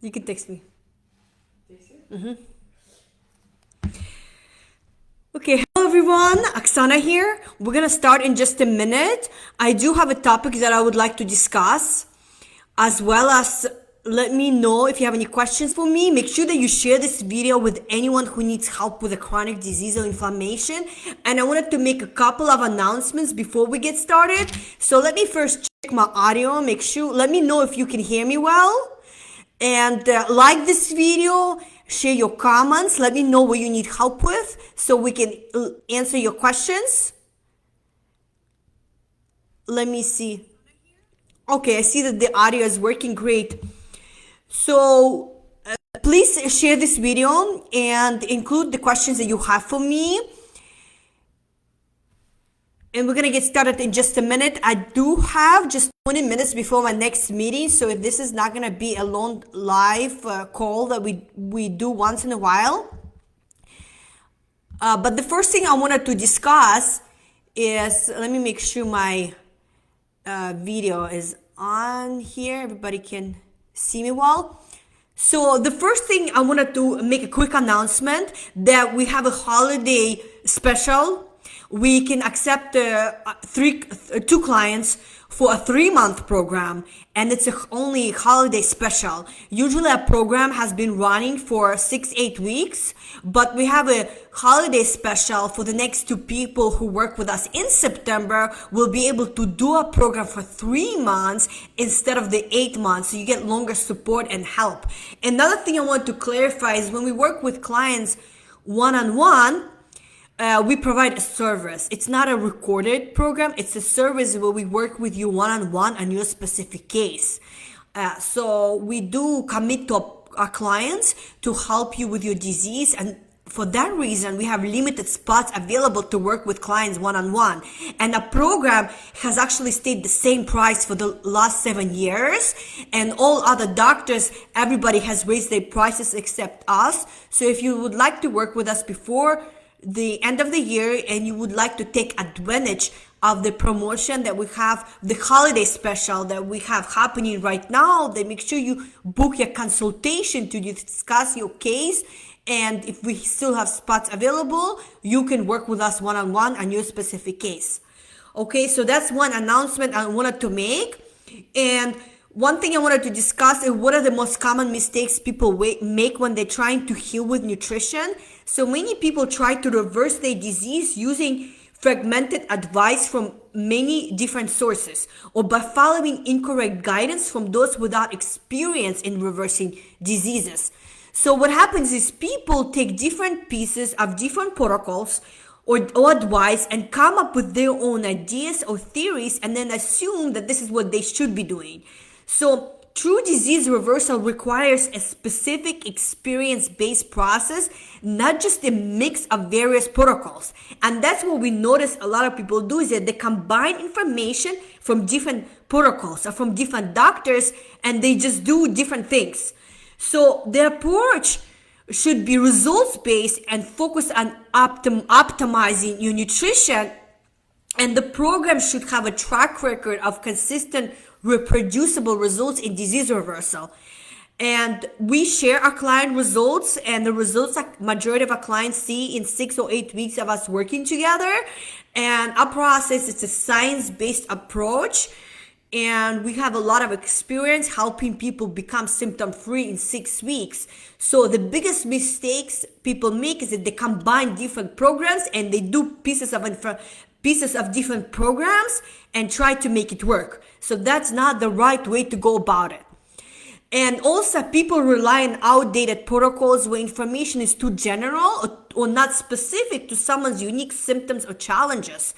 You can text me. Okay, hello everyone, Oksana here. We're gonna start in just a minute. I do have a topic that I would like to discuss, as well as let me know if you have any questions for me. Make sure that you share this video with anyone who needs help with a chronic disease or inflammation. And I wanted to make a couple of announcements before we get started. So let me first check my audio, make sure, let me know if you can hear me well. And like this video, share your comments, let me know what you need help with so we can answer your questions. Let me see. Okay, I see that the audio is working great. So please share this video and include the questions that you have for me. And we're gonna get started in just a minute. I do have just 20 minutes before my next meeting, so if this is not gonna be a long live call that we do once in a while. But the first thing I wanted to discuss is, let me make sure my video is on here. Everybody can see me well. So the first thing I wanted to make a quick announcement that we have a holiday special. We can accept two clients for a 3-month program, and it's only holiday special. Usually a program has been running for 6-8 weeks, but we have a holiday special for the next 2 people who work with us in September. Will be able to do a program for 3 months instead of the 8 months, so you get longer support and help. Another thing I want to clarify is when we work with clients one-on-one, we provide a service. It's not a recorded program. It's a service where we work with you one-on-one on your specific case. So we do commit to our clients to help you with your disease, and for that reason, we have limited spots available to work with clients one-on-one. And the program has actually stayed the same price for the last 7 years. And all other doctors, everybody has raised their prices except us. So if you would like to work with us before the end of the year and you would like to take advantage of the promotion that we have, the holiday special that we have happening right now, then make sure you book your consultation to discuss your case. And if we still have spots available, you can work with us one-on-one on your specific case. Okay, so that's one announcement I wanted to make. And one thing I wanted to discuss is what are the most common mistakes people make when they're trying to heal with nutrition. So many people try to reverse their disease using fragmented advice from many different sources, or by following incorrect guidance from those without experience in reversing diseases. So what happens is people take different pieces of different protocols or advice and come up with their own ideas or theories and then assume that this is what they should be doing. So true disease reversal requires a specific experience-based process, not just a mix of various protocols. And that's what we notice a lot of people do, is that they combine information from different protocols or from different doctors, and they just do different things. So the approach should be results-based and focus on optimizing your nutrition, and the program should have a track record of consistent reproducible results in disease reversal. And we share our client results, and the results that majority of our clients see in 6 or 8 weeks of us working together. And our process is a science-based approach, and we have a lot of experience helping people become symptom-free in 6 weeks. So the biggest mistakes people make is that they combine different programs and they do pieces of different programs and try to make it work. So that's not the right way to go about it. And also people rely on outdated protocols where information is too general or not specific to someone's unique symptoms or challenges.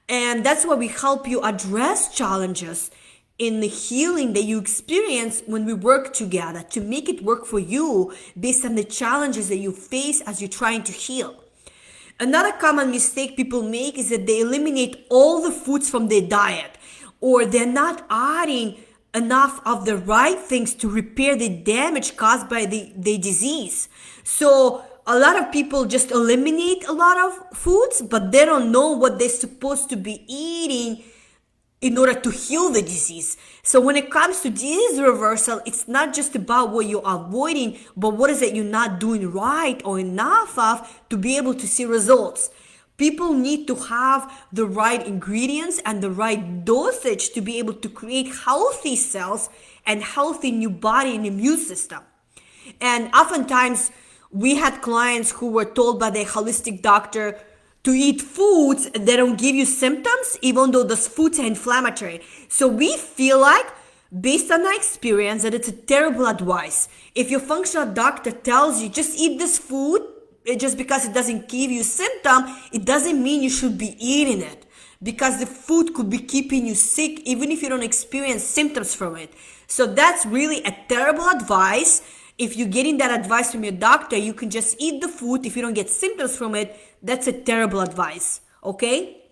And that's why we help you address challenges in the healing that you experience when we work together to make it work for you based on the challenges that you face as you're trying to heal. Another common mistake people make is that they eliminate all the foods from their diet, or they're not adding enough of the right things to repair the damage caused by the disease. So a lot of people just eliminate a lot of foods, but they don't know what they're supposed to be eating in order to heal the disease. So when it comes to disease reversal, it's not just about what you're avoiding, but what is it you're not doing right or enough of to be able to see results. People need to have the right ingredients and the right dosage to be able to create healthy cells and healthy new body and immune system. And oftentimes we had clients who were told by their holistic doctor to eat foods that don't give you symptoms, even though those foods are inflammatory. So we feel like, based on our experience, that it's a terrible advice. If your functional doctor tells you just eat this food, just because it doesn't give you symptom, it doesn't mean you should be eating it, because the food could be keeping you sick even if you don't experience symptoms from it. So that's really a terrible advice. If you're getting that advice from your doctor, you can just eat the food if you don't get symptoms from it. That's a terrible advice, okay?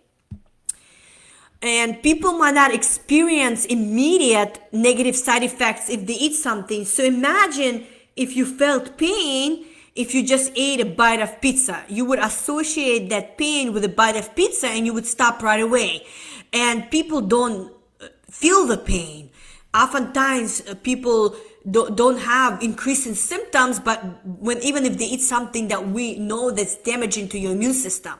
And people might not experience immediate negative side effects if they eat something. So imagine if you felt pain if you just ate a bite of pizza. You would associate that pain with a bite of pizza and you would stop right away. And people don't feel the pain. Oftentimes people don't have increasing symptoms, but even if they eat something that we know that's damaging to your immune system.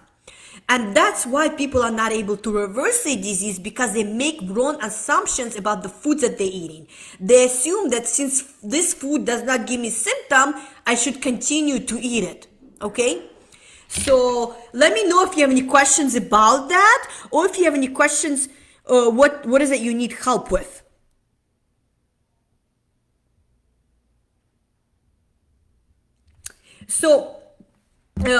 And that's why people are not able to reverse their disease, because they make wrong assumptions about the foods that they're eating. They assume that since this food does not give me symptom, I should continue to eat it. Okay? So let me know if you have any questions about that, or if you have any questions, what is it you need help with? So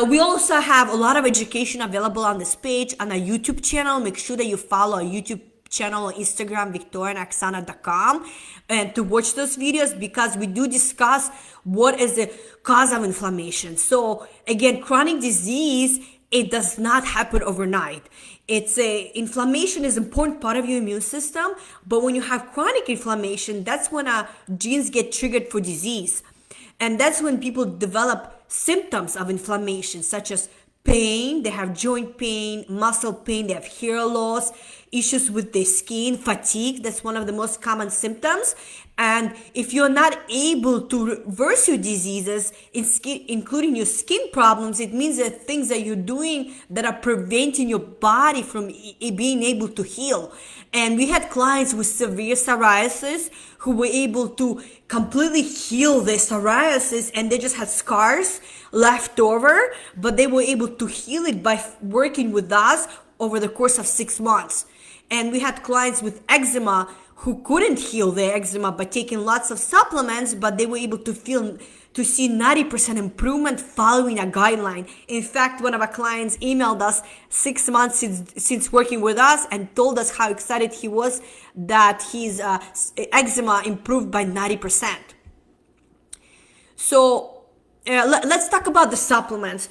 we also have a lot of education available on this page on our YouTube channel. Make sure that you follow our YouTube channel on Instagram, victoriaandoxana.com, and to watch those videos, because we do discuss what is the cause of inflammation. So again, chronic disease, it does not happen overnight. Inflammation is an important part of your immune system, but when you have chronic inflammation, that's when our genes get triggered for disease. And that's when people develop symptoms of inflammation, such as pain, they have joint pain, muscle pain, they have hair loss, issues with their skin, fatigue. That's one of the most common symptoms. And if you're not able to reverse your diseases, including your skin problems, it means that things that you're doing that are preventing your body from being able to heal. And we had clients with severe psoriasis who were able to completely heal their psoriasis, and they just had scars left over, but they were able to heal it by working with us over the course of 6 months. And we had clients with eczema who couldn't heal their eczema by taking lots of supplements, but they were able to see 90% improvement following a guideline. In fact, one of our clients emailed us 6 months since working with us and told us how excited he was that his eczema improved by 90%. So let's talk about the supplements.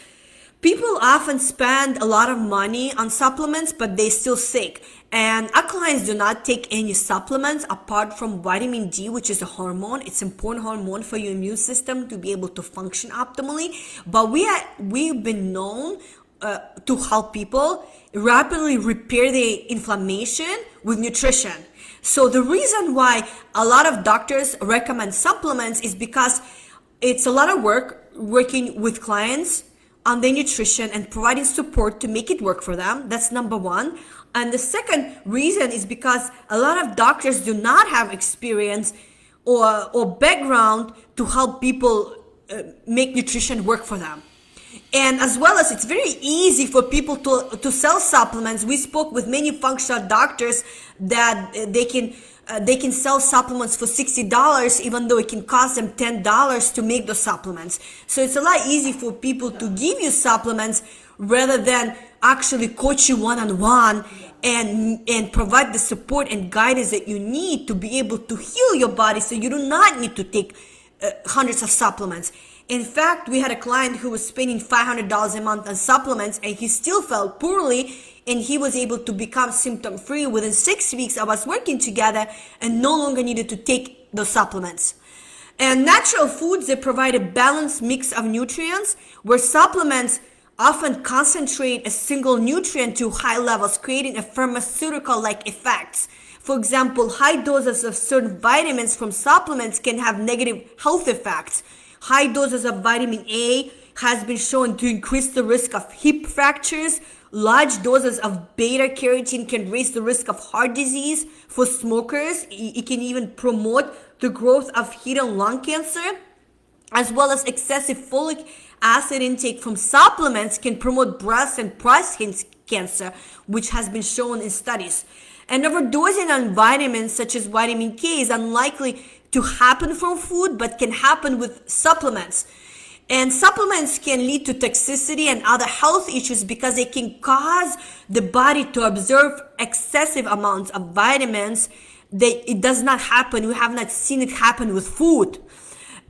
People often spend a lot of money on supplements, but they're still sick. And our clients do not take any supplements apart from vitamin D, which is a hormone. It's an important hormone for your immune system to be able to function optimally. But we've been known to help people rapidly repair their inflammation with nutrition. So the reason why a lot of doctors recommend supplements is because it's a lot of work working with clients on their nutrition and providing support to make it work for them. That's number one. And the second reason is because a lot of doctors do not have experience or background to help people make nutrition work for them. And as well as it's very easy for people to sell supplements. We spoke with many functional doctors that they can sell supplements for $60, even though it can cost them $10 to make those supplements. So it's a lot easier for people to give you supplements rather than actually coach you one-on-one and provide the support and guidance that you need to be able to heal your body, so you do not need to take hundreds of supplements. In fact, we had a client who was spending $500 a month on supplements, and he still felt poorly, and he was able to become symptom-free within 6 weeks of us working together and no longer needed to take those supplements. And natural foods, they provide a balanced mix of nutrients, where supplements often concentrate a single nutrient to high levels, creating a pharmaceutical-like effects. For example, high doses of certain vitamins from supplements can have negative health effects. High doses of vitamin A has been shown to increase the risk of hip fractures. Large doses of beta carotene can raise the risk of heart disease. For smokers, it can even promote the growth of hidden lung cancer, as well as excessive folic acid intake from supplements can promote breast and prostate cancer, which has been shown in studies. And overdosing on vitamins such as vitamin K is unlikely to happen from food, but can happen with supplements. And supplements can lead to toxicity and other health issues because they can cause the body to absorb excessive amounts of vitamins. It does not happen. We have not seen it happen with food.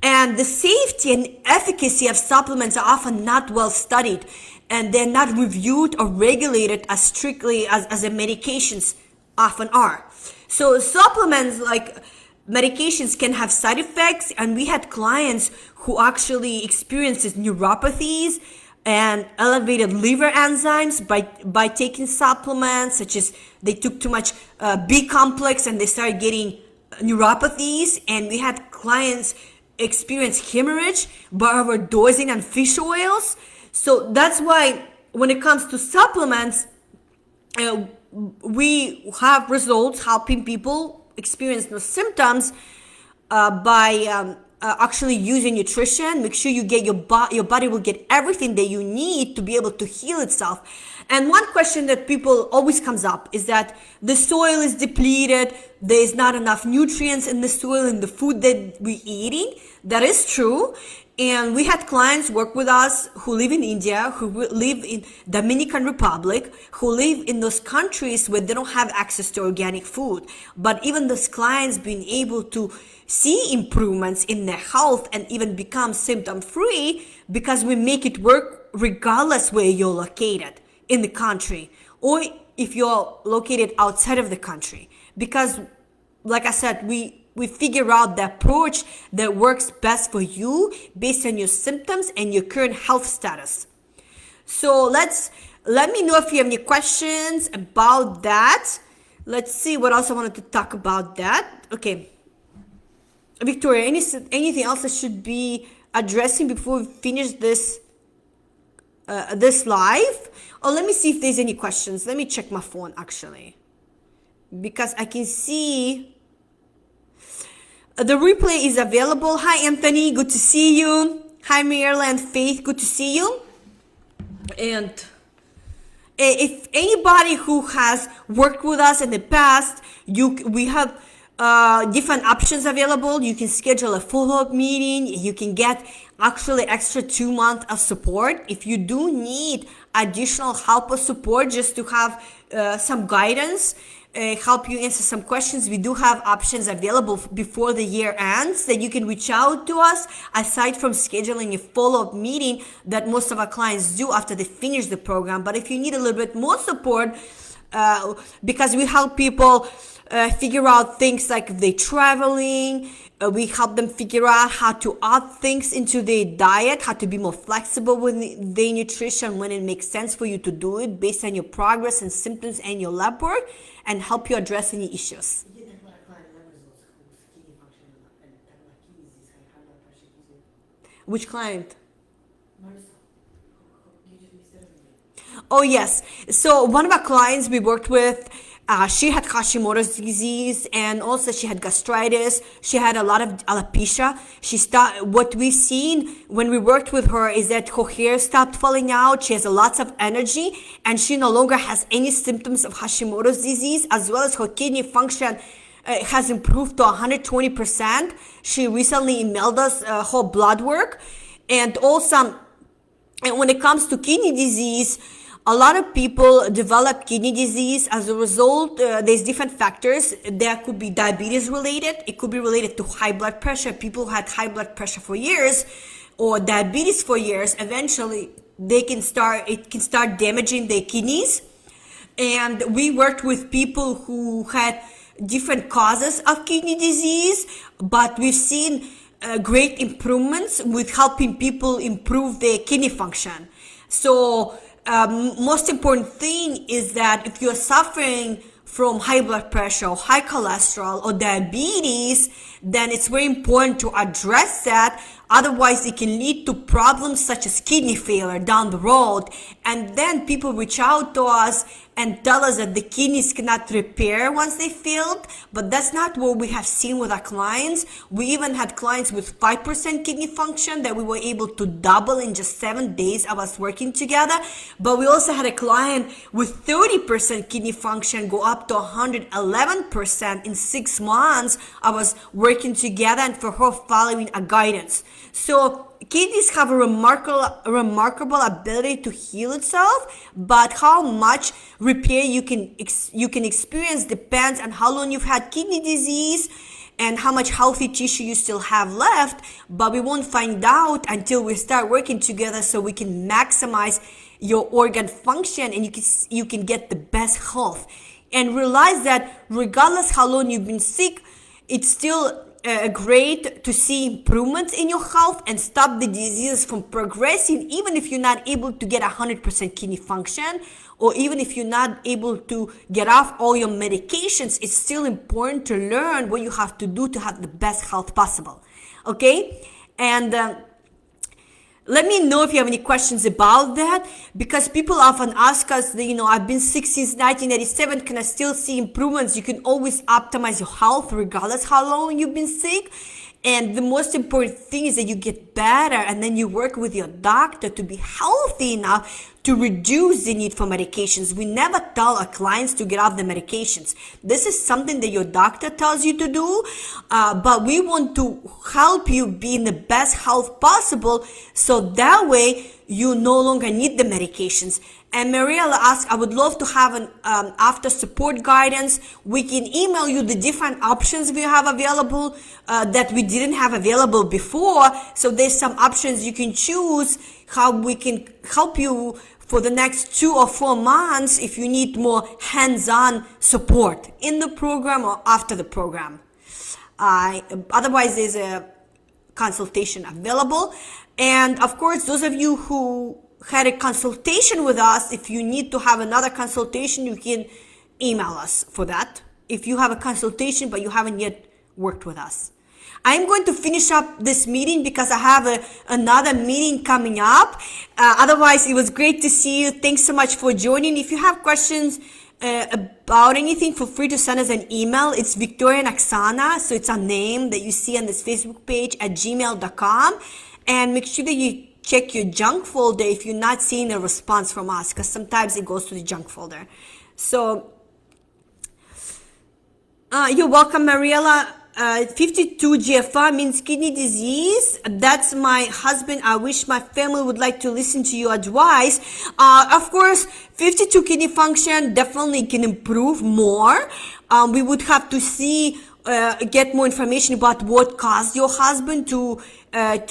And the safety and efficacy of supplements are often not well studied, and they're not reviewed or regulated as strictly as the medications often are. So supplements like medications can have side effects, and we had clients who actually experienced neuropathies and elevated liver enzymes by taking supplements, such as they took too much B complex and they started getting neuropathies. And we had clients experience hemorrhage by overdosing on fish oils. So that's why when it comes to supplements, we have results helping people experience those symptoms by actually using nutrition. Make sure you get your body will get everything that you need to be able to heal itself. And one question that people always comes up is that the soil is depleted, there is not enough nutrients in the soil in the food that we're eating. That is true. And we had clients work with us who live in India, who live in Dominican Republic, who live in those countries where they don't have access to organic food. But even those clients being able to see improvements in their health and even become symptom free because we make it work regardless where you're located in the country or if you're located outside of the country. Because like I said, we figure out the approach that works best for you based on your symptoms and your current health status. So let me know if you have any questions about that. Let's see what else I wanted to talk about that. Okay. Victoria, anything else I should be addressing before we finish this live? Or let me see if there's any questions. Let me check my phone actually, because I can see the replay is available. Hi, Anthony. Good to see you. Hi, Maryland Faith. Good to see you. And if anybody who has worked with us in the past, we have different options available. You can schedule a follow-up meeting. You can get actually extra 2 months of support. If you do need additional help or support just to have some guidance, help you answer some questions, we do have options available before the year ends that you can reach out to us, aside from scheduling a follow-up meeting that most of our clients do after they finish the program. But if you need a little bit more support, because we help people figure out things like if they're traveling, we help them figure out how to add things into their diet, how to be more flexible with their nutrition when it makes sense for you to do it based on your progress and symptoms and your lab work, and help you address any issues. Which client? Oh yes. So one of our clients we worked with, she had Hashimoto's disease, and also she had gastritis. She had a lot of alopecia. What we've seen when we worked with her is that her hair stopped falling out. She has lots of energy, and she no longer has any symptoms of Hashimoto's disease, as well as her kidney function has improved to 120%. She recently emailed us her blood work. And also, when it comes to kidney disease, a lot of people develop kidney disease as a result. There's different factors. There could be diabetes related. It could be related to high blood pressure. People who had high blood pressure for years or diabetes for years, eventually it can start damaging their kidneys. And we worked with people who had different causes of kidney disease, but we've seen great improvements with helping people improve their kidney function. So most important thing is that if you're suffering from high blood pressure or high cholesterol or diabetes, then it's very important to address that. Otherwise, it can lead to problems such as kidney failure down the road. And then people reach out to us and tell us that the kidneys cannot repair once they failed. But that's not what we have seen with our clients. We even had clients with 5% kidney function that we were able to double in just 7 days of us working together. But we also had a client with 30% kidney function go up to 111% in 6 months of us working together and for her following a guidance. So kidneys have a remarkable ability to heal itself, but how much repair you can experience depends on how long you've had kidney disease and how much healthy tissue you still have left. But we won't find out until we start working together, so we can maximize your organ function and you can get the best health. And realize that regardless how long you've been sick, it's still great to see improvements in your health and stop the disease from progressing, even if you're not able to get 100% kidney function, or even if you're not able to get off all your medications. It's still important to learn what you have to do to have the best health possible. Okay? And let me know if you have any questions about that, because people often ask us, I've been sick since 1987. Can I still see improvements? You can always optimize your health regardless how long you've been sick. And the most important thing is that you get better and then you work with your doctor to be healthy enough to reduce the need for medications. We never tell our clients to get off the medications. This is something that your doctor tells you to do, but we want to help you be in the best health possible, so that way you no longer need the medications. And Mariela asked, I would love to have an after support guidance. We can email you the different options we have available that we didn't have available before. So there's some options you can choose how we can help you for the next 2 or 4 months if you need more hands-on support in the program or after the program. Otherwise, there's a consultation available. And of course, those of you who had a consultation with us, if you need to have another consultation, you can email us for that. If you have a consultation but you haven't yet worked with us. I'm going to finish up this meeting because I have another meeting coming up. Otherwise, it was great to see you. Thanks so much for joining. If you have questions about anything, feel free to send us an email. It's Victoria and Oksana, so it's a name that you see on this Facebook page at gmail.com. And make sure that you check your junk folder if you're not seeing a response from us, because sometimes it goes to the junk folder. So you're welcome, Mariela. 52 GFR means kidney disease. That's my husband. I wish my family would like to listen to your advice. Of course, 52 kidney function definitely can improve more. We would have to see, get more information about what caused your husband to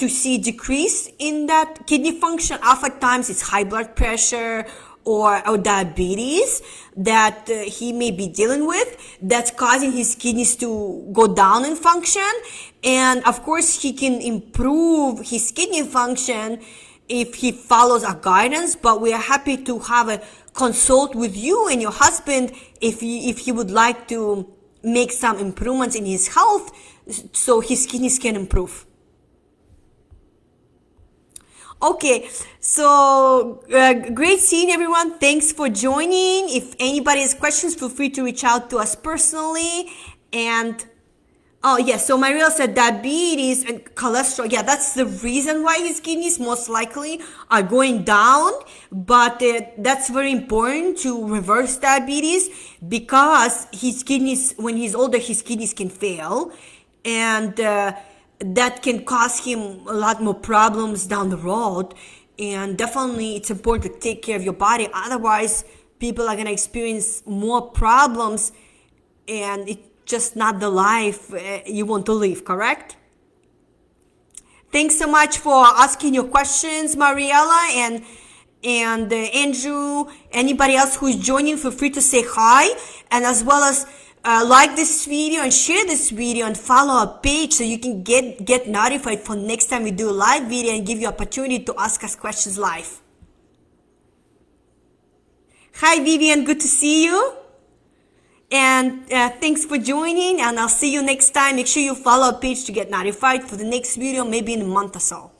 see decrease in that kidney function. Oftentimes it's high blood pressure or diabetes that he may be dealing with that's causing his kidneys to go down in function. And of course, he can improve his kidney function if he follows our guidance, but we are happy to have a consult with you and your husband if he would like to make some improvements in his health so his kidneys can improve. Okay, so great seeing everyone. Thanks for joining. If anybody has questions, feel free to reach out to us personally. And oh yes, so Mariel said diabetes and cholesterol. Yeah, that's the reason why his kidneys most likely are going down. But that's very important to reverse diabetes, because his kidneys, when he's older, his kidneys can fail. And that can cause him a lot more problems down the road. And definitely it's important to take care of your body. Otherwise, people are going to experience more problems, and it's just not the life you want to live, correct? Thanks so much for asking your questions, Mariela and Andrew. Anybody else who's joining, feel free to say hi, and as well as like this video and share this video and follow our page so you can get notified for next time we do a live video and give you opportunity to ask us questions live. Hi, Vivian. Good to see you. And thanks for joining. And I'll see you next time. Make sure you follow our page to get notified for the next video, maybe in a month or so.